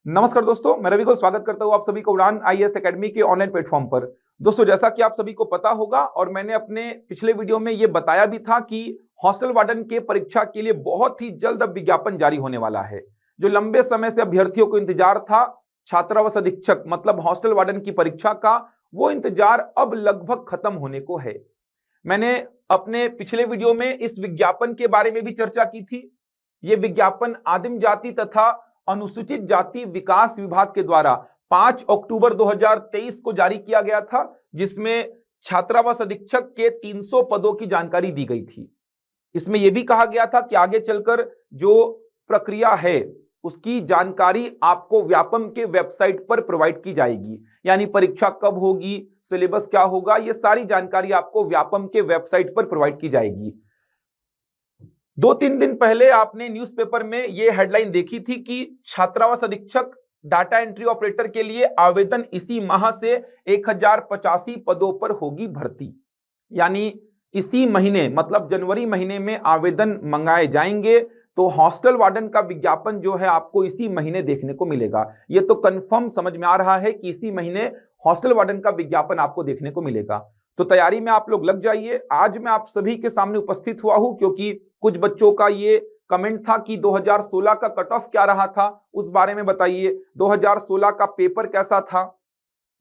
नमस्कार दोस्तों, मैं रवि को स्वागत करता हूं आप सभी को उड़ान आईएएस एकेडमी के ऑनलाइन प्लेटफॉर्म पर। दोस्तों, जैसा कि आप सभी को पता होगा और मैंने अपने पिछले वीडियो में यह बताया भी था कि हॉस्टल वार्डन के परीक्षा के लिए बहुत ही जल्द अब विज्ञापन जारी होने वाला है। जो लंबे समय से अभ्यर्थियों को इंतजार था छात्रावास अधीक्षक मतलब हॉस्टल वार्डन की परीक्षा का, वो इंतजार अब लगभग खत्म होने को है। मैंने अपने पिछले वीडियो में इस विज्ञापन के बारे में भी चर्चा की थी। यह विज्ञापन आदिम जाति तथा अनुसूचित जाति विकास विभाग के द्वारा 5 अक्टूबर 2023 को जारी किया गया था, जिसमें छात्रावास अधीक्षक के 300 पदों की जानकारी दी गई थी। इसमें यह भी कहा गया था कि आगे चलकर जो प्रक्रिया है उसकी जानकारी आपको व्यापम के वेबसाइट पर प्रोवाइड की जाएगी, यानी परीक्षा कब होगी, सिलेबस क्या होगा, यह सारी जानकारी आपको व्यापम के वेबसाइट पर प्रोवाइड की जाएगी। 2-3 दिन पहले आपने न्यूज़पेपर में यह हेडलाइन देखी थी कि छात्रावास अधीक्षक डाटा एंट्री ऑपरेटर के लिए आवेदन इसी माह से 1085 पदों पर होगी भर्ती, यानी इसी महीने मतलब जनवरी महीने में आवेदन मंगाए जाएंगे। तो हॉस्टल वार्डन का विज्ञापन जो है आपको इसी महीने देखने को मिलेगा। यह तो कंफर्म समझ में आ रहा है कि इसी महीने हॉस्टल वार्डन का विज्ञापन आपको देखने को मिलेगा। तो तैयारी में आप लोग लग जाइए। आज मैं आप सभी के सामने उपस्थित हुआ हूं क्योंकि कुछ बच्चों का ये कमेंट था कि 2016 का कट ऑफ क्या रहा था, उस बारे में बताइए। 2016 का पेपर कैसा था,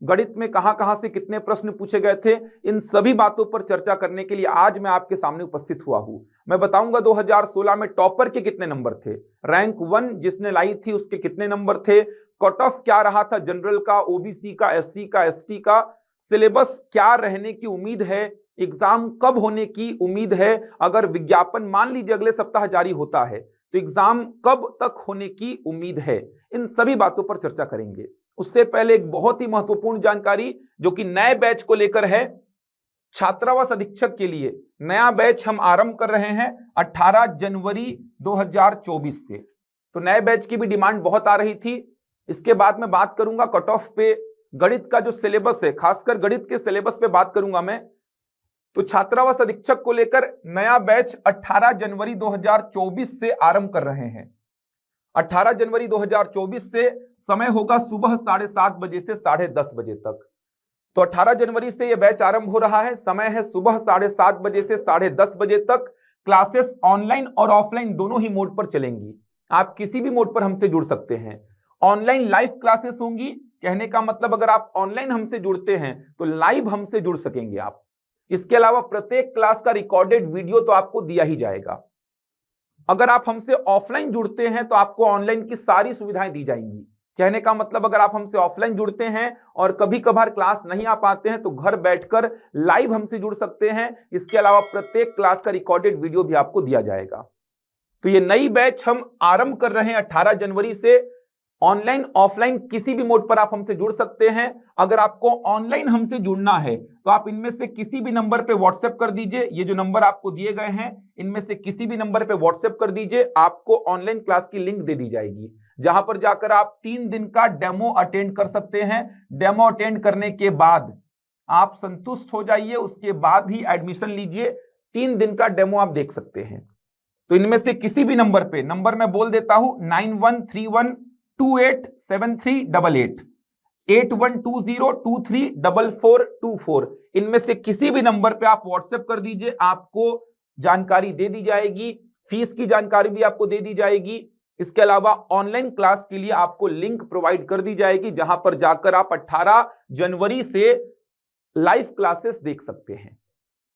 गणित में कहां से कितने प्रश्न पूछे गए थे, इन सभी बातों पर चर्चा करने के लिए आज मैं आपके सामने उपस्थित हुआ हूं। मैं बताऊंगा 2016 में टॉपर के कितने नंबर थे, रैंक 1 जिसने लाई थी उसके कितने नंबर थे, कट ऑफ क्या रहा था जनरल का, ओबीसी का, एससी का, एसटी का, सिलेबस क्या रहने की उम्मीद है, एग्जाम कब होने की उम्मीद है, अगर विज्ञापन मान लीजिए अगले सप्ताह जारी होता है तो एग्जाम कब तक होने की उम्मीद है, इन सभी बातों पर चर्चा करेंगे। उससे पहले एक बहुत ही महत्वपूर्ण जानकारी जो कि नए बैच को लेकर है। छात्रावास अधीक्षक के लिए नया बैच हम आरंभ कर रहे हैं 18 जनवरी 2024 से। तो नए बैच की भी डिमांड बहुत आ रही थी। इसके बाद मैं बात करूंगा कट ऑफ पे, गणित का जो सिलेबस है, खासकर गणित के सिलेबस पे बात करूंगा मैं। तो छात्रावास अधीक्षक को लेकर नया बैच 18 जनवरी 2024 से आरंभ कर रहे हैं। 18 जनवरी 2024 से समय होगा सुबह 7:30 बजे से 10:30 बजे तक। तो 18 जनवरी से यह बैच आरंभ हो रहा है। समय है सुबह 7:30 बजे से 10:30 बजे तक। क्लासेस ऑनलाइन और ऑफलाइन दोनों ही मोड पर चलेंगी। आप किसी भी मोड पर हमसे जुड़ सकते हैं। ऑनलाइन लाइव क्लासेस होंगी, कहने का मतलब अगर आप ऑनलाइन हमसे जुड़ते हैं तो लाइव हमसे जुड़ सकेंगे आप। इसके अलावा प्रत्येक क्लास का रिकॉर्डेड वीडियो तो आपको दिया ही जाएगा। अगर आप हमसे ऑफलाइन जुड़ते हैं तो आपको ऑनलाइन की सारी सुविधाएं दी जाएंगी। कहने का मतलब अगर आप हमसे ऑफलाइन जुड़ते हैं और कभी कभार क्लास नहीं आ पाते हैं तो घर बैठकर लाइव हमसे जुड़ सकते हैं। इसके अलावा प्रत्येक क्लास का रिकॉर्डेड वीडियो भी आपको दिया जाएगा। तो ये नई बैच हम आरंभ कर रहे हैं 18 जनवरी से। ऑनलाइन ऑफलाइन किसी भी मोड पर आप हमसे जुड़ सकते हैं। अगर आपको ऑनलाइन हमसे जुड़ना है तो आप इनमें से किसी भी नंबर पे व्हाट्सएप कर दीजिए। ये जो नंबर आपको दिए गए हैं इनमें से किसी भी नंबर पे व्हाट्सएप कर दीजिए, आपको ऑनलाइन क्लास की लिंक दे दी जाएगी, जहां पर जाकर आप 3 दिन का डेमो अटेंड कर सकते हैं। डेमो अटेंड करने के बाद आप संतुष्ट हो जाइए, उसके बाद ही एडमिशन लीजिए। 3 दिन का डेमो आप देख सकते हैं। तो इनमें से किसी भी नंबर पे, नंबर मैं बोल देता हूं 9131287388, 8120234424, इनमें से किसी भी नंबर पे आप व्हाट्सएप कर दीजिए, आपको जानकारी दे दी जाएगी। फीस की जानकारी भी आपको दे दी जाएगी। इसके अलावा ऑनलाइन क्लास के लिए आपको लिंक प्रोवाइड कर दी जाएगी, जहां पर जाकर आप 18 जनवरी से लाइव क्लासेस देख सकते हैं।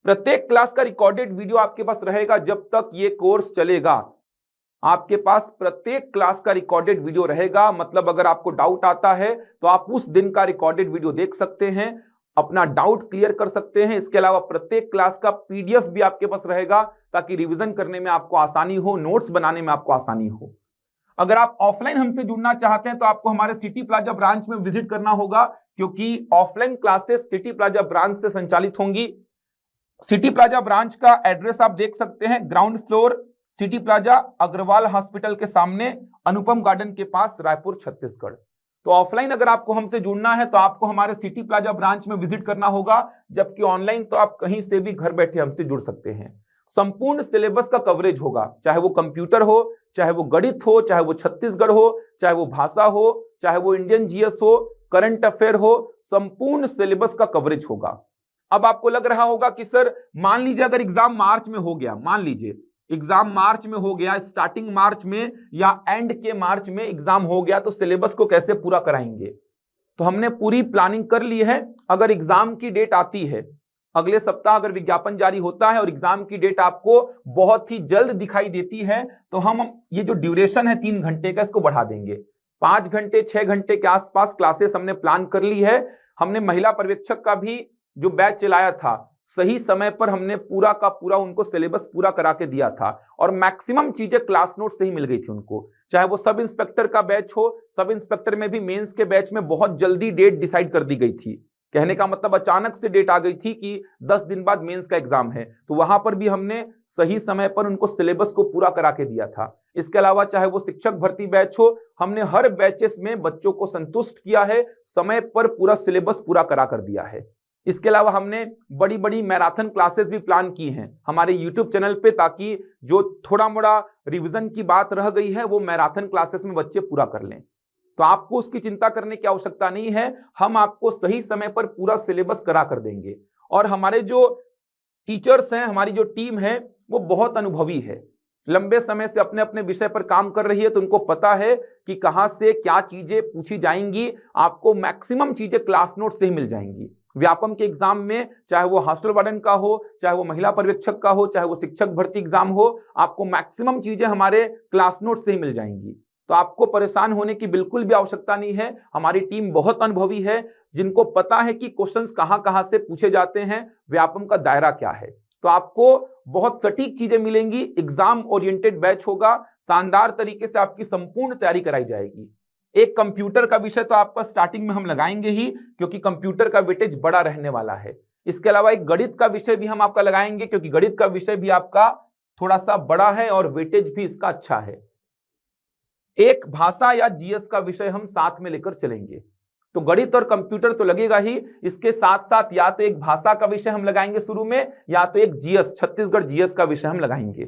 प्रत्येक क्लास का रिकॉर्डेड वीडियो आपके पास रहेगा जब तक ये कोर्स चलेगा। आपके पास प्रत्येक क्लास का रिकॉर्डेड वीडियो रहेगा। मतलब अगर आपको डाउट आता है तो आप उस दिन का रिकॉर्डेड वीडियो देख सकते हैं, अपना डाउट क्लियर कर सकते हैं। इसके अलावा प्रत्येक क्लास का पीडीएफ भी आपके पास रहेगा ताकि रिवीजन करने में आपको आसानी हो, नोट्स बनाने में आपको आसानी हो। अगर आप ऑफलाइन हमसे जुड़ना चाहते हैं तो आपको हमारे सिटी प्लाजा ब्रांच में विजिट करना होगा, क्योंकि offline classes city plaza branch से संचालित होंगी। सिटी प्लाजा ब्रांच का एड्रेस आप देख सकते हैं, ground floor city plaza, Agarwal hospital के सामने, अनुपम गार्डन के पास, रायपुर, छत्तीसगढ़। तो ऑफलाइन अगर आपको हमसे जुड़ना है तो आपको हमारे सिटी प्लाजा ब्रांच में विजिट करना होगा, जबकि ऑनलाइन तो आप कहीं से भी घर बैठे हमसे जुड़ सकते हैं। संपूर्ण सिलेबस का कवरेज होगा, चाहे वो कंप्यूटर हो, चाहे वो गणित हो, चाहे वो छत्तीसगढ़ हो, चाहे वो भाषा हो, चाहे वो इंडियन जीएस हो, करंट अफेयर हो, संपूर्ण सिलेबस का कवरेज होगा। अब आपको लग रहा होगा कि सर मान लीजिए अगर एग्जाम मार्च में हो गया, मान लीजिए एग्जाम मार्च में हो गया, स्टार्टिंग मार्च में या एंड के मार्च में एग्जाम हो गया, तो सिलेबस को कैसे पूरा कराएंगे? तो हमने पूरी प्लानिंग कर ली है। अगर एग्जाम की डेट आती है अगले सप्ताह, अगर विज्ञापन जारी होता है और एग्जाम की डेट आपको बहुत ही जल्द दिखाई देती है, तो हम ये जो ड्यूरेशन है 3 घंटे का, इसको बढ़ा देंगे। 5 घंटे 6 घंटे के आसपास क्लासेस हमने प्लान कर ली है। हमने महिला पर्यवेक्षक का भी जो बैच चलाया था, सही समय पर हमने पूरा का पूरा उनको सिलेबस पूरा करा के दिया था और मैक्सिमम चीजें क्लास नोट से ही मिल गई थी उनको। चाहे वो सब इंस्पेक्टर का बैच हो, सब इंस्पेक्टर में भी मेंस के बैच में बहुत जल्दी डेट डिसाइड कर दी गई थी। कहने का मतलब अचानक से डेट आ गई थी कि 10 दिन बाद मेंस का एग्जाम है, तो वहां पर भी हमने सही समय पर उनको सिलेबस को पूरा करा के दिया था। इसके अलावा चाहे वो शिक्षक भर्ती बैच हो, हमने हर बैचेस में बच्चों को संतुष्ट किया है, समय पर पूरा सिलेबस पूरा करा कर दिया है। इसके अलावा हमने बड़ी बड़ी मैराथन क्लासेस भी प्लान की हैं हमारे यूट्यूब चैनल पे, ताकि जो थोड़ा मोड़ा रिवीजन की बात रह गई है वो मैराथन क्लासेस में बच्चे पूरा कर लें। तो आपको उसकी चिंता करने की आवश्यकता नहीं है, हम आपको सही समय पर पूरा सिलेबस करा कर देंगे। और हमारे जो टीचर्स हैं, हमारी जो टीम है, वो बहुत अनुभवी है, लंबे समय से अपने अपने विषय पर काम कर रही है, तो उनको पता है कि कहां से क्या चीजें पूछी जाएंगी। आपको मैक्सिमम चीजें क्लास नोट से ही मिल जाएंगी। व्यापम के एग्जाम में चाहे वो हॉस्टल वार्डन का हो, चाहे वो महिला पर्यवेक्षक का हो, चाहे वो शिक्षक भर्ती एग्जाम हो, आपको मैक्सिमम चीजें हमारे क्लास नोट से ही मिल जाएंगी। तो आपको परेशान होने की बिल्कुल भी आवश्यकता नहीं है। हमारी टीम बहुत अनुभवी है, जिनको पता है कि क्वेश्चंस कहां से पूछे जाते हैं, व्यापम का दायरा क्या है। तो आपको बहुत सटीक चीजें मिलेंगी। एग्जाम ओरिएंटेड बैच होगा, शानदार तरीके से आपकी संपूर्ण तैयारी कराई जाएगी। एक कंप्यूटर का विषय तो आपका स्टार्टिंग में हम लगाएंगे ही, क्योंकि कंप्यूटर का वेटेज बड़ा रहने वाला है। इसके अलावा एक गणित का विषय भी हम आपका लगाएंगे, क्योंकि गणित का विषय भी आपका थोड़ा सा बड़ा है और वेटेज भी इसका अच्छा है। एक भाषा या जीएस का विषय हम साथ में लेकर चलेंगे। तो गणित और कंप्यूटर तो लगेगा ही, इसके साथ साथ या तो एक भाषा का विषय हम लगाएंगे शुरू में, या तो एक जीएस, छत्तीसगढ़ जीएस का विषय हम लगाएंगे।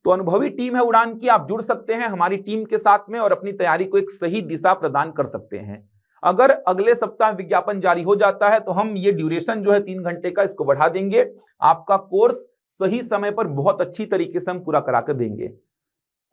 तो अनुभवी टीम है उड़ान की, आप जुड़ सकते हैं हमारी टीम के साथ में और अपनी तैयारी को एक सही दिशा प्रदान कर सकते हैं। अगर अगले सप्ताह विज्ञापन जारी हो जाता है तो हम ये ड्यूरेशन जो है 3 घंटे का, इसको बढ़ा देंगे। आपका कोर्स सही समय पर बहुत अच्छी तरीके से हम पूरा करा कर देंगे।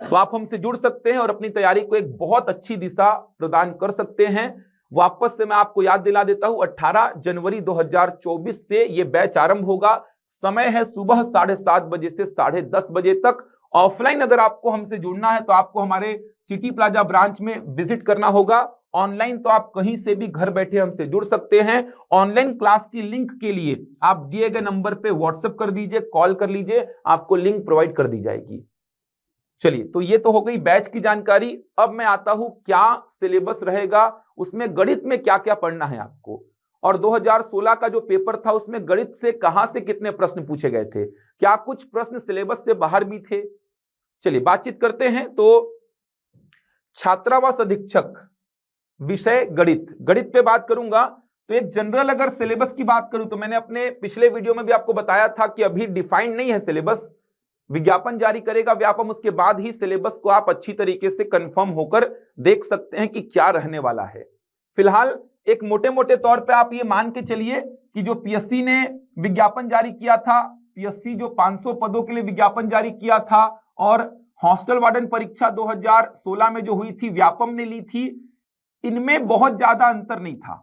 तो आप हमसे जुड़ सकते हैं और अपनी तैयारी को एक बहुत अच्छी दिशा प्रदान कर सकते हैं। वापस से मैं आपको याद दिला देता हूं, 18 जनवरी 2024 से ये बैच आरंभ होगा। समय है सुबह 7:30 बजे से 10:30 बजे तक। ऑफलाइन अगर आपको हमसे जुड़ना है तो आपको हमारे सिटी प्लाजा ब्रांच में विजिट करना होगा। ऑनलाइन तो आप कहीं से भी घर बैठे हमसे जुड़ सकते हैं। ऑनलाइन क्लास की लिंक के लिए आप दिए गए नंबर पे व्हाट्सएप कर दीजिए, कॉल कर लीजिए, आपको लिंक प्रोवाइड कर दी जाएगी। चलिए, तो ये तो हो गई बैच की जानकारी। अब मैं आता हूं क्या सिलेबस रहेगा, उसमें गणित में क्या क्या पढ़ना है आपको, और 2016 का जो पेपर था उसमें गणित से कहां से कितने प्रश्न पूछे गए थे, क्या कुछ प्रश्न सिलेबस से बाहर भी थे। चलिए बातचीत करते हैं। तो छात्रावास अधीक्षक विषय गणित, गणित पे बात करूंगा। तो एक जनरल अगर सिलेबस की बात करूं तो मैंने अपने पिछले वीडियो में भी आपको बताया था कि अभी डिफाइंड नहीं है सिलेबस, विज्ञापन जारी करेगा व्यापम, उसके बाद ही सिलेबस को आप अच्छी तरीके से कंफर्म होकर देख सकते हैं कि क्या रहने वाला है। फिलहाल एक मोटे मोटे तौर पे आप ये मान के चलिए कि जो पीएससी ने विज्ञापन जारी किया था, पीएससी जो 500 पदों के लिए विज्ञापन जारी किया था, और हॉस्टल वार्डन परीक्षा 2016 में जो हुई थी व्यापम ने ली थी, इनमें बहुत ज्यादा अंतर नहीं था।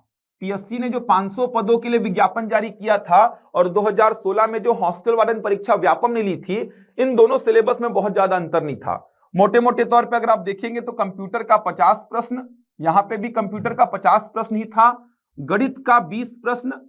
पीएससी ने जो 500 पदों के लिए विज्ञापन जारी किया था और 2016 में जो हॉस्टल वार्डन परीक्षा व्यापम ने ली थी, इन दोनों सिलेबस में बहुत ज्यादा अंतर नहीं था। मोटे मोटे तौर पे अगर आप देखेंगे तो कंप्यूटर का 50 प्रश्न, यहां पे भी कंप्यूटर का 50 प्रश्न ही था, गणित का 20 प्रश्न,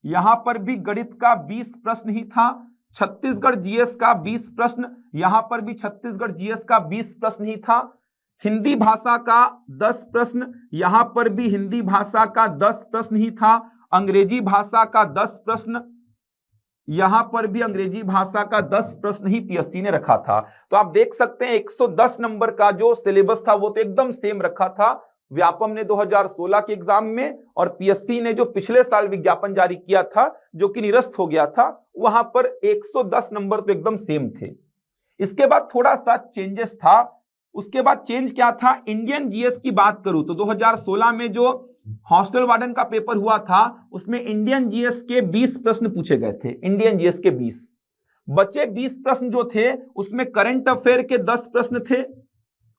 यहां पर भी गणित का 20 प्रश्न ही था, छत्तीसगढ़ जीएस का 20 प्रश्न, यहां पर भी छत्तीसगढ़ जीएस का 20 प्रश्न ही था, हिंदी भाषा का 10 प्रश्न, यहां पर भी हिंदी भाषा का 10 प्रश्न ही था, अंग्रेजी भाषा का 10 प्रश्न, यहां पर भी अंग्रेजी भाषा का 10 प्रश्न ही पीएससी ने रखा था। तो आप देख सकते हैं 110 नंबर का जो सिलेबस था वो तो एकदम सेम रखा था, व्यापम ने 2016 के एग्जाम में, और पीएससी ने जो पिछले साल विज्ञापन जारी किया था जो कि निरस्त हो गया था, वहां पर 110 नंबर तो एकदम सेम थे। इसके बाद थोड़ा सा चेंजेस था। उसके बाद चेंज क्या था, इंडियन जीएस की बात करूं तो 2016 में जो हॉस्टल वार्डन का पेपर हुआ था उसमें इंडियन जीएस के 20 प्रश्न पूछे गए थे। इंडियन जीएस के 20 बचे 20 प्रश्न जो थे उसमें करंट अफेयर के 10 प्रश्न थे,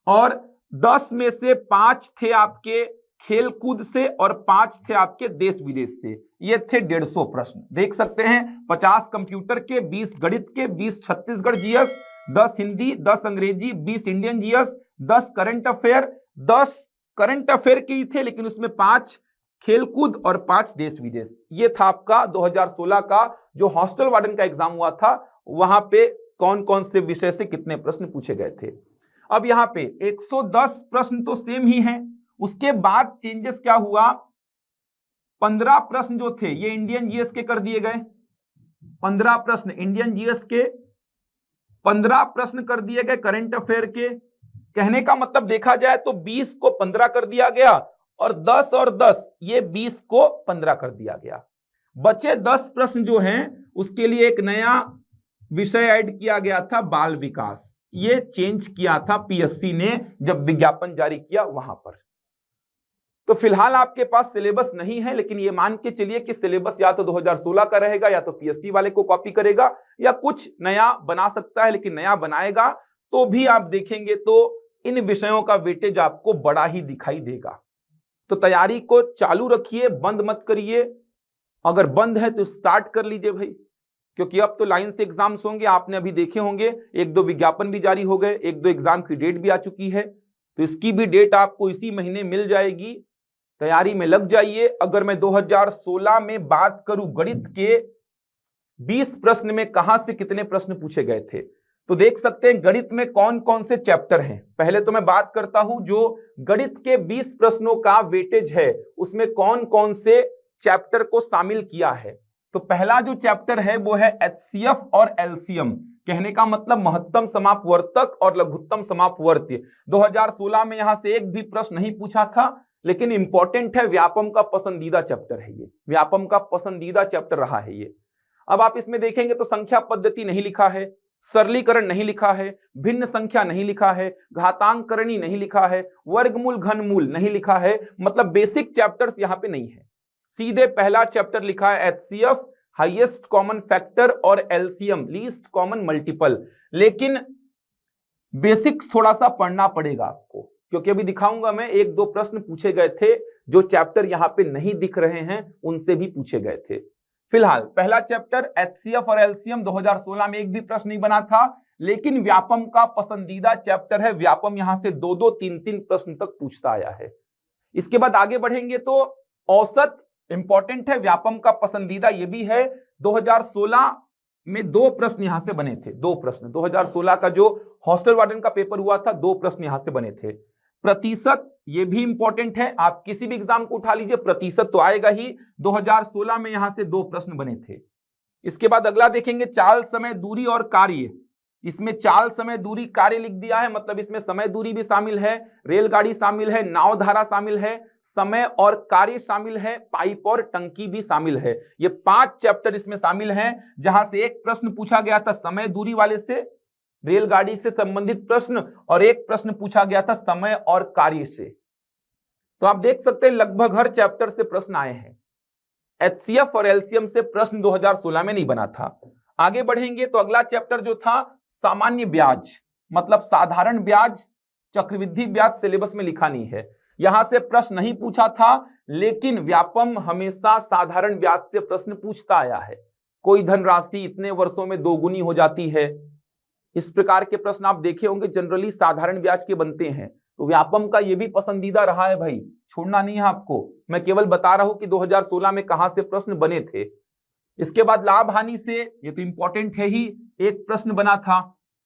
और 10 में से 5 थे आपके खेल कूद से और 5 थे आपके देश विदेश से। ये थे 150 प्रश्न, देख सकते हैं। 50 कंप्यूटर के, 20 गणित के, 20 छत्तीसगढ़ जीएस, 10 हिंदी, 10 अंग्रेजी, 20 Indian GS, 10 current affair. 10 current affair के ही थे लेकिन उसमें 5 खेलकूद और 5 देश विदेश। ये था आपका 2016 का जो हॉस्टल वार्डन का एग्जाम हुआ था, वहां पे कौन कौन से विषय से कितने प्रश्न पूछे गए थे। अब यहां पे 110 प्रश्न तो सेम ही हैं। उसके बाद चेंजेस क्या हुआ, 15 प्रश्न जो थे ये इंडियन जीएस के कर दिए गए। 15 प्रश्न इंडियन जीएस के, 15 प्रश्न कर दिए गए करंट अफेयर के। कहने का मतलब देखा जाए तो 20 को 15 कर दिया गया, और 10 और 10 ये 20 को 15 कर दिया गया। बचे 10 प्रश्न जो हैं उसके लिए एक नया विषय ऐड किया गया था, बाल विकास। ये चेंज किया था पीएससी ने जब विज्ञापन जारी किया वहां पर। तो फिलहाल आपके पास सिलेबस नहीं है, लेकिन ये मान के चलिए कि सिलेबस या तो 2016 का रहेगा या तो पीएससी वाले को कॉपी करेगा या कुछ नया बना सकता है, लेकिन नया बनाएगा तो भी आप देखेंगे तो इन विषयों का वेटेज आपको बड़ा ही दिखाई देगा। तो तैयारी को चालू रखिए, बंद मत करिए। अगर बंद है तो स्टार्ट कर लीजिए भाई, क्योंकि अब तो लाइन से एग्जाम्स होंगे। आपने अभी देखे होंगे 1-2 विज्ञापन भी जारी हो गए, 1-2 एग्जाम की डेट भी आ चुकी है, तो इसकी भी डेट आपको इसी महीने मिल जाएगी। तैयारी में लग जाइए। अगर मैं 2016 में बात करूं गणित के 20 प्रश्न में कहां से कितने प्रश्न पूछे गए थे, तो देख सकते हैं गणित में कौन कौन से चैप्टर हैं। पहले तो मैं बात करता हूं जो गणित के 20 प्रश्नों का वेटेज है उसमें कौन कौन से चैप्टर को शामिल किया है। तो पहला जो चैप्टर है वो है एचसीएफ और एलसीएम। कहने का मतलब महत्तम समापवर्तक और लघुत्तम समापवर्त्य। 2016 में यहां से एक भी प्रश्न नहीं पूछा था, लेकिन इंपॉर्टेंट है, व्यापम का पसंदीदा चैप्टर है ये, व्यापम का पसंदीदा चैप्टर रहा है ये। अब आप इसमें देखेंगे तो संख्या पद्धति नहीं लिखा है, सरलीकरण नहीं लिखा है, भिन्न संख्या नहीं लिखा है, घातांकरणी नहीं लिखा है, वर्गमूल घनमूल नहीं लिखा है। मतलब बेसिक चैप्टर्स यहां पे नहीं है। सीधे पहला चैप्टर लिखा है एचसीएफ, हाईएस्ट कॉमन फैक्टर, और एलसीएम, लीस्ट कॉमन मल्टीपल। लेकिन बेसिक्स थोड़ा सा पढ़ना पड़ेगा आपको, क्योंकि अभी दिखाऊंगा मैं 1-2 प्रश्न पूछे गए थे जो चैप्टर यहां पे नहीं दिख रहे हैं, उनसे भी पूछे गए थे। फिलहाल पहला चैप्टर एचसीएफ और एलसीएम 2016 में एक भी प्रश्न नहीं बना था, लेकिन व्यापम का पसंदीदा चैप्टर है। व्यापम यहां से 2-2, 3-3 प्रश्न तक पूछता आया है। इसके बाद आगे बढ़ेंगे तो औसत इंपॉर्टेंट है, व्यापम का पसंदीदा ये भी है। 2016 में 2 प्रश्न यहां से बने थे, 2 प्रश्न। 2016 का जो हॉस्टल वार्डन का पेपर हुआ था 2 प्रश्न यहां से बने थे। प्रतिशत ये भी इंपॉर्टेंट है, आप किसी भी एग्जाम को उठा लीजिए प्रतिशत तो आएगा ही। 2016 में यहां से 2 प्रश्न बने थे। इसके बाद अगला देखेंगे चाल, समय, दूरी और कार्य। इसमें चाल, समय, दूरी, कार्य लिख दिया है, मतलब इसमें समय दूरी भी शामिल है, रेलगाड़ी शामिल है, नाव धारा शामिल है, समय और कार्य शामिल है, पाइप और टंकी भी शामिल है। ये 5 चैप्टर इसमें शामिल हैं, जहां से एक प्रश्न पूछा गया था समय दूरी वाले से, रेलगाड़ी से संबंधित प्रश्न, और एक प्रश्न पूछा गया था समय और कार्य से। तो आप देख सकते हैं लगभग हर चैप्टर से प्रश्न आए हैं। एचसीएफ और एलसीएम से प्रश्न 2016 में नहीं बना था। आगे बढ़ेंगे तो अगला चैप्टर जो था सामान्य ब्याज, मतलब साधारण ब्याज, चक्रवृद्धि ब्याज सिलेबस में लिखा नहीं है, यहां से प्रश्न नहीं पूछा था, लेकिन व्यापम हमेशा साधारण ब्याज से प्रश्न पूछता आया है। कोई धनराशि इतने वर्षों में दोगुनी हो जाती है, इस प्रकार के प्रश्न आप देखे होंगे, जनरली साधारण ब्याज के बनते हैं। तो व्यापम का ये भी पसंदीदा रहा है भाई, छोड़ना नहीं है आपको। मैं केवल बता रहा हूं कि 2016 में कहां से प्रश्न बने थे। इसके बाद लाभ हानि से, ये तो इंपॉर्टेंट है ही, एक प्रश्न बना था।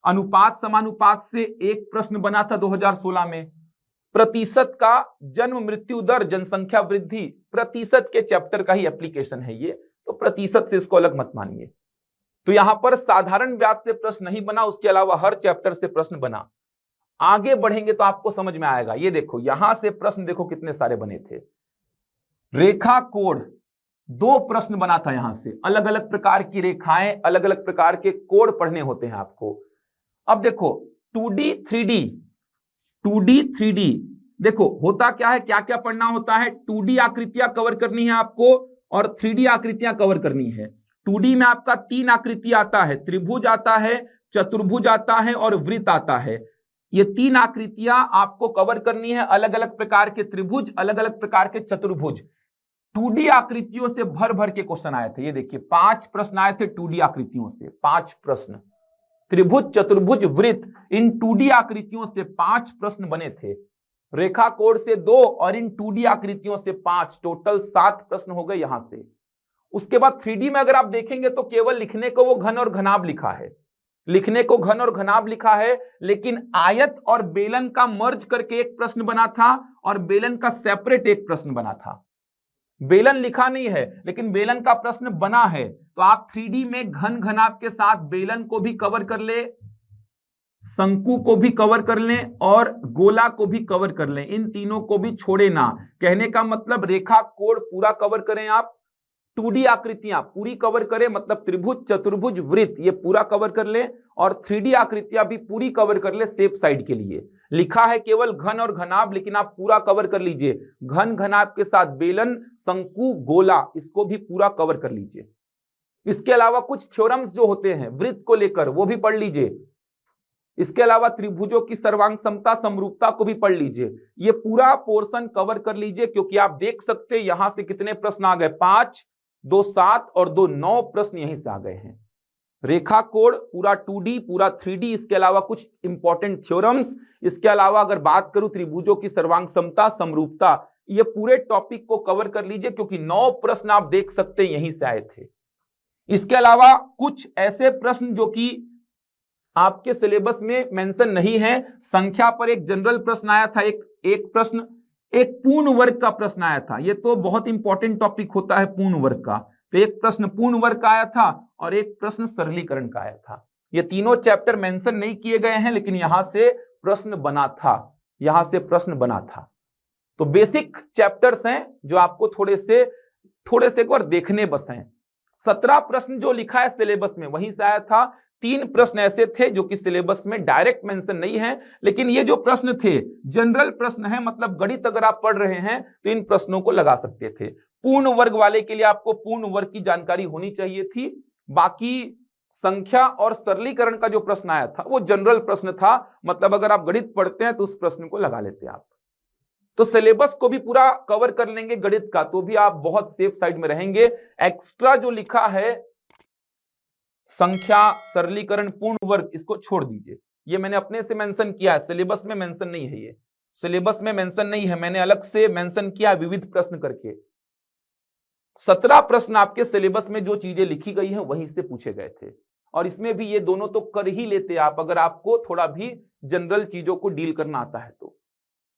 अनुपात समानुपात से एक प्रश्न बना था 2016 में। प्रतिशत का जन्म मृत्यु दर, जनसंख्या वृद्धि, प्रतिशत के चैप्टर का ही एप्लीकेशन है ये, तो प्रतिशत से इसको अलग मत मानिए। तो यहां पर साधारण ब्याज से प्रश्न नहीं बना, उसके अलावा हर चैप्टर से प्रश्न बना। आगे बढ़ेंगे तो आपको समझ में आएगा। ये देखो यहां से प्रश्न देखो कितने सारे बने थे। रेखा कोड 2 प्रश्न बना था यहां से, अलग अलग प्रकार की रेखाएं, अलग अलग प्रकार के कोड पढ़ने होते हैं आपको। अब देखो 2D 3D, 2D 3D देखो होता क्या है, क्या क्या पढ़ना होता है। 2D आकृतियां कवर करनी है आपको और 3D आकृतियां कवर करनी है। 2D में आपका 3 आकृति आता है, त्रिभुज आता है, चतुर्भुज आता है और वृत्त आता है। ये 3 आकृतियां आपको कवर करनी है, अलग अलग प्रकार के त्रिभुज, अलग अलग प्रकार के चतुर्भुज। 2D आकृतियों से भर भर के क्वेश्चन आए थे। ये देखिए 5 प्रश्न आए थे 2D आकृतियों से, 5 प्रश्न। त्रिभुज, चतुर्भुज, वृत्त, इन 2D आकृतियों से 5 प्रश्न बने थे। रेखा कोड से 2 और इन 2D आकृतियों से 5, टोटल 7 प्रश्न हो गए यहां से। उसके बाद 3D में अगर आप देखेंगे तो केवल लिखने को वो घन और घनाभ लिखा है, लिखने को घन और घनाभ लिखा है, लेकिन आयत और बेलन का मर्ज करके एक प्रश्न बना था और बेलन का सेपरेट एक प्रश्न बना था। बेलन लिखा नहीं है लेकिन बेलन का प्रश्न बना है। तो आप 3D में घन घनाभ के साथ बेलन को भी कवर कर ले, शंकु को भी कवर कर लें और गोला को भी कवर कर लें, इन तीनों को भी छोड़े ना। कहने का मतलब रेखा कोड पूरा कवर करें आप, 2D आकृतियां पूरी कवर करें, मतलब त्रिभुज, चतुर्भुज, वृत्त ये पूरा कवर कर लें और 3D आकृतियां भी पूरी कवर कर ले सेफ साइड के लिए। लिखा है केवल घन और घनाभ, लेकिन आप पूरा कवर कर लीजिए। घन घनाभ के साथ बेलन, शंकु, गोला, इसको भी पूरा कवर कर लीजिए। इसके अलावा कुछ थ्योरम्स जो होते हैं वृत्त को लेकर वो भी पढ़ लीजिए। इसके अलावा त्रिभुजों की सर्वांग समता, समरूपता को भी पढ़ लीजिए। ये पूरा पोर्शन कवर कर लीजिए, क्योंकि आप देख सकते हैं यहां से कितने प्रश्न आ गए, 5, 2 7 और 2 9 प्रश्न यहीं से आ गए हैं। रेखा कोड पूरा 2D, पूरा 3D, इसके अलावा कुछ इंपॉर्टेंट थ्योरम्स, इसके अलावा अगर बात करूं त्रिभुजों की सर्वांग समता, समरूपता, ये पूरे टॉपिक को कवर कर लीजिए, क्योंकि 9 प्रश्न आप देख सकते हैं यहीं से आए थे। इसके अलावा कुछ ऐसे प्रश्न जो कि आपके सिलेबस में मेंशन नहीं है। संख्या पर एक जनरल प्रश्न आया था, एक प्रश्न, एक पूर्ण वर्ग का प्रश्न आया था। ये तो बहुत इंपॉर्टेंट टॉपिक होता है पूर्ण वर्ग का। तो एक प्रश्न पूर्ण वर्ग का आया था और एक प्रश्न सरलीकरण का आया था। ये तीनों चैप्टर मेंशन नहीं किए गए हैं, लेकिन यहां से प्रश्न बना था, यहां से प्रश्न बना था। तो बेसिक चैप्टर्स हैं जो आपको थोड़े से एक बार देखने बस हैं। 17 प्रश्न जो लिखा है सिलेबस में वहीं से आया था। 3 प्रश्न ऐसे थे जो कि सिलेबस में डायरेक्ट मेंशन नहीं है, लेकिन ये जो प्रश्न थे जनरल प्रश्न है, मतलब गणित अगर आप पढ़ रहे हैं तो इन प्रश्नों को लगा सकते थे। पूर्ण वर्ग वाले के लिए आपको पूर्ण वर्ग की जानकारी होनी चाहिए थी। बाकी संख्या और सरलीकरण का जो प्रश्न आया था वो जनरल प्रश्न था, मतलब अगर आप गणित पढ़ते हैं तो उस प्रश्न को लगा लेते हैं आप। तो सिलेबस को भी पूरा कवर कर लेंगे गणित का, तो भी आप बहुत सेफ साइड में रहेंगे। एक्स्ट्रा जो लिखा है संख्या, सरलीकरण, पूर्ण वर्ग, इसको छोड़ दीजिए। ये मैंने अपने से मेंशन किया है, सिलेबस में मेंशन नहीं है, ये सिलेबस में मेंशन नहीं है, मैंने अलग से मेंशन किया विविध प्रश्न करके। 17 प्रश्न आपके सिलेबस में जो चीजें लिखी गई हैं वहीं से पूछे गए थे, और इसमें भी ये दोनों तो कर ही लेते आप अगर आपको थोड़ा भी जनरल चीजों को डील करना आता है तो।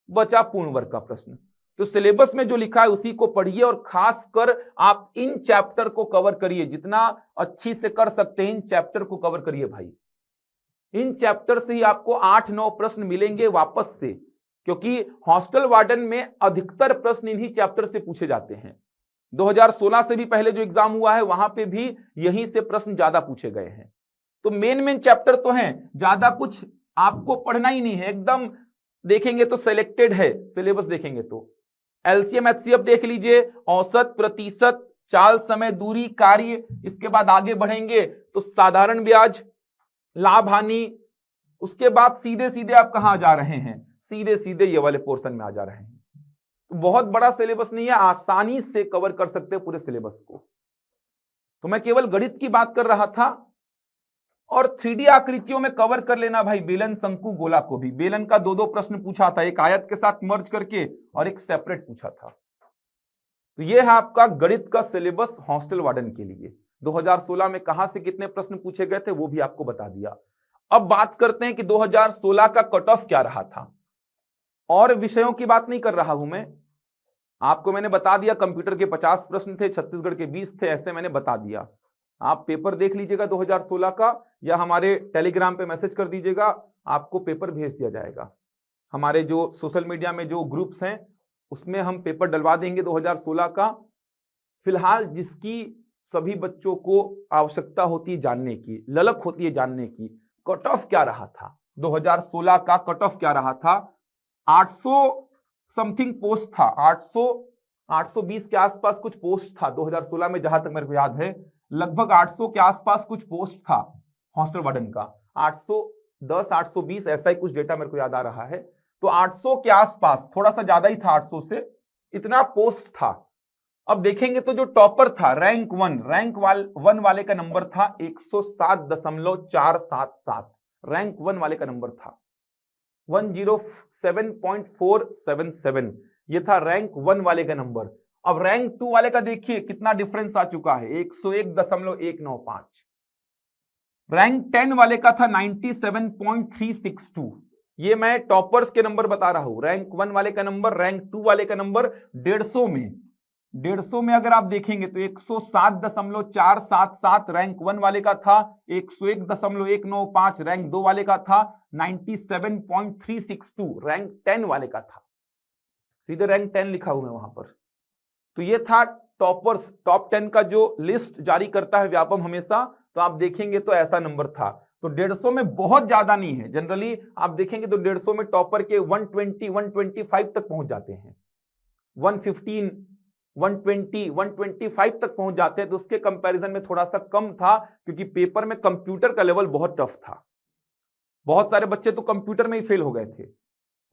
बचा पूर्ण वर्ग का प्रश्न, तो सिलेबस में जो लिखा है उसी को पढ़िए और खासकर आप इन चैप्टर को कवर करिए, जितना अच्छी से कर सकते हैं इन चैप्टर को कवर करिए भाई। इन चैप्टर से ही आपको 8-9 प्रश्न मिलेंगे वापस से, क्योंकि हॉस्टल वार्डन में अधिकतर प्रश्न इन्हीं चैप्टर से पूछे जाते हैं। 2016 से भी पहले जो एग्जाम हुआ है वहां पे भी यहीं से प्रश्न ज्यादा पूछे गए हैं। तो मेन चैप्टर तो हैं, ज्यादा कुछ आपको पढ़ना ही नहीं है, एकदम देखेंगे तो सिलेक्टेड है सिलेबस। देखेंगे तो एलसीएम एचसीएफ देख लीजिए, औसत, प्रतिशत, चाल, समय, दूरी, कार्य। इसके बाद आगे बढ़ेंगे तो साधारण ब्याज, लाभ हानि। उसके बाद सीधे सीधे आप कहां जा रहे हैं, सीधे सीधे ये वाले पोर्शन में आ जा रहे हैं। तो बहुत बड़ा सिलेबस नहीं है, आसानी से कवर कर सकते हैं पूरे सिलेबस को। तो मैं केवल गणित की बात कर रहा था। और 3D आकृतियों में कवर कर लेना भाई बेलन, शंकु, गोला को भी। बेलन का 2-2 प्रश्न पूछा था, एक आयत के साथ मर्ज करके और एक सेपरेट पूछा था। तो यह है आपका गणित का सिलेबस हॉस्टल वार्डन के लिए। 2016 में कहां से कितने प्रश्न पूछे गए थे वो भी आपको बता दिया। अब बात करते हैं कि 2016 का कट ऑफ क्या रहा था। और विषयों की बात नहीं कर रहा हूं मैं, आपको मैंने बता दिया कंप्यूटर के 50 प्रश्न थे, छत्तीसगढ़ के 20 थे, ऐसे मैंने बता दिया। आप पेपर देख लीजिएगा 2016 का, या हमारे टेलीग्राम पे मैसेज कर दीजिएगा, आपको पेपर भेज दिया जाएगा। हमारे जो सोशल मीडिया में जो ग्रुप्स हैं उसमें हम पेपर डलवा देंगे 2016 का। फिलहाल जिसकी सभी बच्चों को आवश्यकता होती है जानने की, ललक होती है जानने की, कट ऑफ क्या रहा था 2016 का, कट ऑफ क्या रहा था, 800 समथिंग पोस्ट था, 820 के आसपास कुछ पोस्ट था 2016 में, जहां तक मेरे को याद है लगभग 800 के आसपास कुछ पोस्ट था हॉस्टल वार्डन का, 810 820 ऐसा ही कुछ डेटा मेरे को याद आ रहा है। तो 800 के आसपास, थोड़ा सा ज्यादा ही था 800 से, इतना पोस्ट था। अब देखेंगे तो जो टॉपर था रैंक वन वाले का नंबर था 107.477, रैंक वन वाले का नंबर था 107.477, ये था रैंक वन वाले का नंबर। अब रैंक टू वाले का देखिए कितना डिफरेंस आ चुका है, 101.195। रैंक 10 वाले का था 97.362। ये मैं टॉपर्स के नंबर बता रहा हूं, रैंक वन वाले का नंबर, रैंक टू वाले का नंबर 150 में अगर आप देखेंगे तो 107.477 रैंक वन वाले का था, 101.195 रैंक दो वाले का था, 97.362 रैंक 10 वाले का था, सीधे रैंक 10 लिखा हुआ है वहां पर। तो ये था टॉपर्स, टॉप 10 का जो लिस्ट जारी करता है व्यापम हमेशा, तो आप देखेंगे तो ऐसा नंबर था। तो 150 में बहुत ज्यादा नहीं है, जनरली आप देखेंगे तो 150 में टॉपर के 120 125 तक पहुंच जाते हैं, 115 120 125 तक पहुंच जाते हैं। तो उसके कंपैरिजन में थोड़ा सा कम था, क्योंकि पेपर में कंप्यूटर का लेवल बहुत टफ था, बहुत सारे बच्चे तो कंप्यूटर में ही फेल हो गए थे।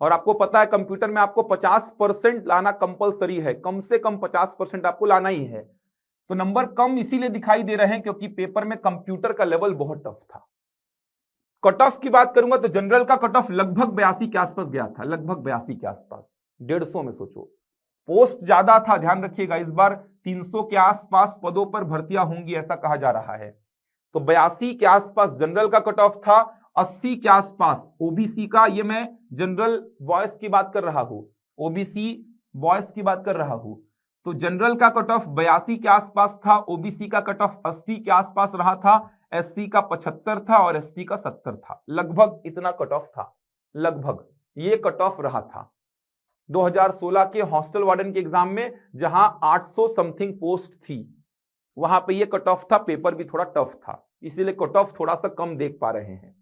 और आपको पता है कंप्यूटर में आपको 50% लाना कंपलसरी है, कम से कम 50% आपको लाना ही है। तो नंबर कम इसीलिए दिखाई दे रहे हैं क्योंकि पेपर में कंप्यूटर का लेवल बहुत टफ था। कट ऑफ की बात करूंगा तो जनरल का कट ऑफ लगभग 82 के आसपास गया था, लगभग 82 के आसपास। 150 में सोचो, पोस्ट ज्यादा था, ध्यान रखिएगा इस बार 300 के आसपास पदों पर भर्तियां होंगी ऐसा कहा जा रहा है। तो 82 के आसपास जनरल का कट ऑफ था, 80 के आसपास ओबीसी का, ये मैं जनरल बॉयज की बात कर रहा हूं, ओबीसी बॉयज की बात कर रहा हूं। तो जनरल का कट ऑफ 82 के आसपास था, ओबीसी का कट ऑफ 80 के आसपास रहा था, एससी का 75 था और एसटी का 70 था, लगभग इतना कट ऑफ था, लगभग ये कट ऑफ रहा था 2016 के हॉस्टल वार्डन के एग्जाम में, जहां 800 समथिंग पोस्ट थी, वहां पे ये कट ऑफ था। पेपर भी थोड़ा टफ था, इसीलिए कट ऑफ थोड़ा सा कम देख पा रहे हैं।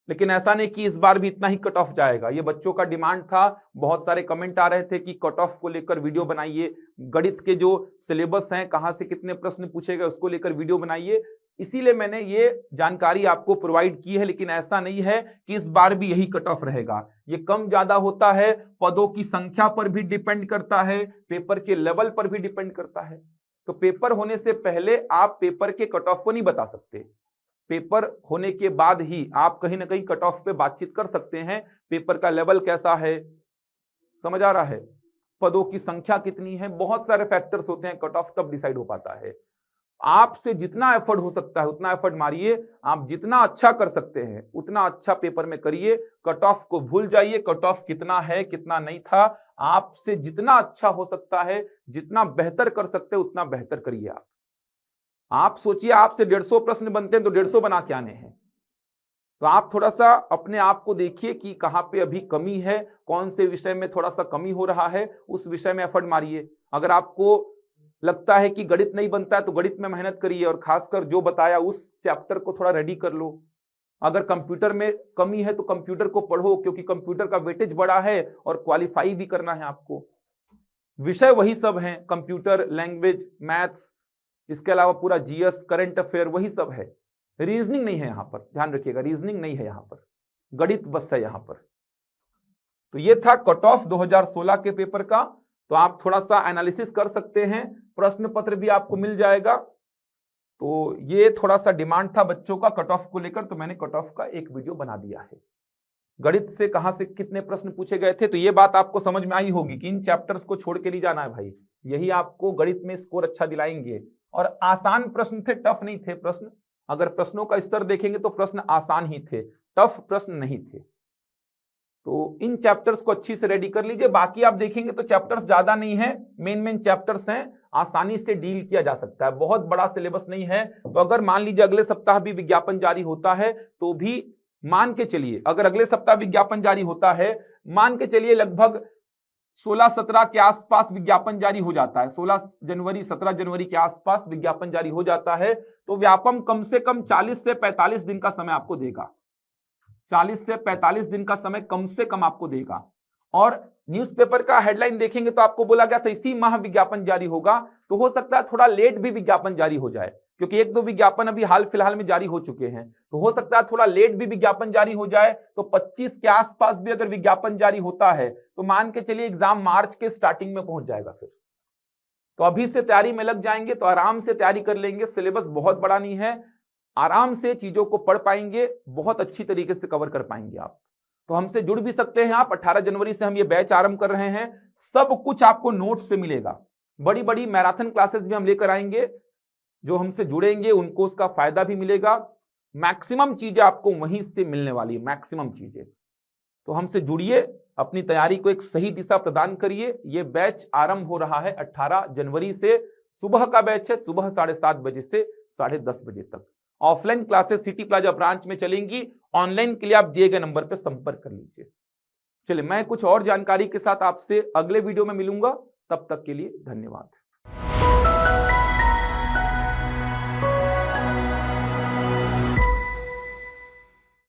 लेकिन ऐसा नहीं कि इस बार भी इतना ही कट ऑफ जाएगा, ये बच्चों का डिमांड था, बहुत सारे कमेंट आ रहे थे कि कट ऑफ को लेकर वीडियो बनाइए, गणित के जो सिलेबस हैं कहां से कितने प्रश्न पूछे गए उसको लेकर वीडियो बनाइए, इसीलिए मैंने ये जानकारी आपको प्रोवाइड की है। लेकिन ऐसा नहीं है कि इस बार भी यही कट ऑफ रहेगा, ये कम ज्यादा होता है, पदों की संख्या पर भी डिपेंड करता है, पेपर के लेवल पर भी डिपेंड करता है। तो पेपर होने से पहले आप पेपर के कट ऑफ को नहीं बता सकते, पेपर होने के बाद ही आप कहीं ना कहीं कट ऑफ पे बातचीत कर सकते हैं, पेपर का लेवल कैसा है, समझ आ रहा है, पदों की संख्या कितनी है, बहुत सारे फैक्टर्स होते हैं, कट ऑफ तब डिसाइड हो पाता है। आपसे जितना एफर्ट हो सकता है उतना एफर्ट मारिए, आप जितना अच्छा कर सकते हैं उतना अच्छा पेपर में करिए, कट ऑफ को भूल जाइए, कट ऑफ कितना है कितना नहीं था, आपसे जितना अच्छा हो सकता है, जितना बेहतर कर सकते हैं उतना बेहतर करिए। आप सोचिए आपसे 150 प्रश्न बनते हैं तो 150 बना के आने हैं, तो आप थोड़ा सा अपने आप को देखिए कि कहां पे अभी कमी है, कौन से विषय में थोड़ा सा कमी हो रहा है, उस विषय में एफर्ट मारिए। अगर आपको लगता है कि गणित नहीं बनता है तो गणित में मेहनत करिए, और खासकर जो बताया उस चैप्टर को थोड़ा रेडी कर लो। अगर कंप्यूटर में कमी है तो कंप्यूटर को पढ़ो, क्योंकि कंप्यूटर का वेटेज बड़ा है और क्वालिफाई भी करना है आपको। विषय वही सब हैं, कंप्यूटर, लैंग्वेज, मैथ्स, इसके अलावा पूरा जीएस, करंट अफेयर, वही सब है। रीजनिंग नहीं है यहां पर, ध्यान रखिएगा, रीजनिंग नहीं है यहां पर, गणित बस है यहां पर। तो ये था कट ऑफ 2016 के पेपर का, तो आप थोड़ा सा एनालिसिस कर सकते हैं, प्रश्न पत्र भी आपको मिल जाएगा। तो ये थोड़ा सा डिमांड था बच्चों का कट ऑफ को लेकर, तो मैंने कट ऑफ का एक वीडियो बना दिया है। गणित से कहां से कितने प्रश्न पूछे गए थे, तो ये बात आपको समझ में आई होगी कि इन चैप्टर्स को छोड़ के नहीं जाना है भाई, यही आपको गणित में स्कोर अच्छा दिलाएंगे। और आसान प्रश्न थे, टफ नहीं थे प्रश्न। अगर प्रश्नों का स्तर देखेंगे तो प्रश्न आसान ही थे, टफ प्रश्न नहीं थे। तो इन चैप्टर्स को अच्छी से रेडी कर लीजिए। बाकी आप देखेंगे तो चैप्टर्स ज्यादा नहीं है, मेन चैप्टर्स हैं, आसानी से डील किया जा सकता है। बहुत बड़ा सिलेबस नहीं है, तो अगर मान लीजिए अगले सप्ताह भी विज्ञापन जारी होता है तो भी मान के चलिए, अगर अगले सप्ताह विज्ञापन जारी होता है, मान के चलिए लगभग 16-17 के आसपास विज्ञापन जारी हो जाता है, 16 जनवरी 17 जनवरी के आसपास विज्ञापन जारी हो जाता है, तो व्यापम कम से कम 40 से 45 दिन का समय आपको देगा। 40 से 45 दिन का समय कम से कम आपको देगा। और न्यूज़पेपर का हेडलाइन देखेंगे तो आपको बोला गया था इसी माह विज्ञापन जारी होगा, तो हो सकता है थोड़ा लेट भी विज्ञापन जारी हो जाए, क्योंकि एक दो विज्ञापन अभी हाल फिलहाल में जारी हो चुके हैं, तो हो सकता है थोड़ा लेट भी विज्ञापन जारी हो जाए। तो 25 के आसपास भी अगर विज्ञापन जारी होता है तो मान के चलिए एग्जाम मार्च के स्टार्टिंग में पहुंच जाएगा। फिर तो अभी से तैयारी में लग जाएंगे तो आराम से तैयारी कर लेंगे, सिलेबस बहुत बड़ा नहीं है, आराम से चीजों को पढ़ पाएंगे, बहुत अच्छी तरीके से कवर कर पाएंगे आप। तो हमसे जुड़ भी सकते हैं आप। 18 जनवरी से हम ये बैच आरंभ कर रहे हैं, सब कुछ आपको नोट्स से मिलेगा। बड़ी बड़ी मैराथन क्लासेस भी हम लेकर आएंगे, जो हमसे जुड़ेंगे उनको उसका फायदा भी मिलेगा। मैक्सिमम चीजें आपको वहीं से मिलने वाली है, मैक्सिमम चीजें। तो हमसे जुड़िए, अपनी तैयारी को एक सही दिशा प्रदान करिए। ये बैच आरंभ हो रहा है 18 जनवरी से, सुबह का बैच है, सुबह 7:30 बजे से 10:30 बजे तक। Offline classes city plaza branch में चलेंगी, ऑनलाइन के लिए आप दिए गए नंबर पर संपर्क कर लीजिए। चलिए, मैं कुछ और जानकारी के साथ आपसे अगले वीडियो में मिलूंगा, तब तक के लिए धन्यवाद।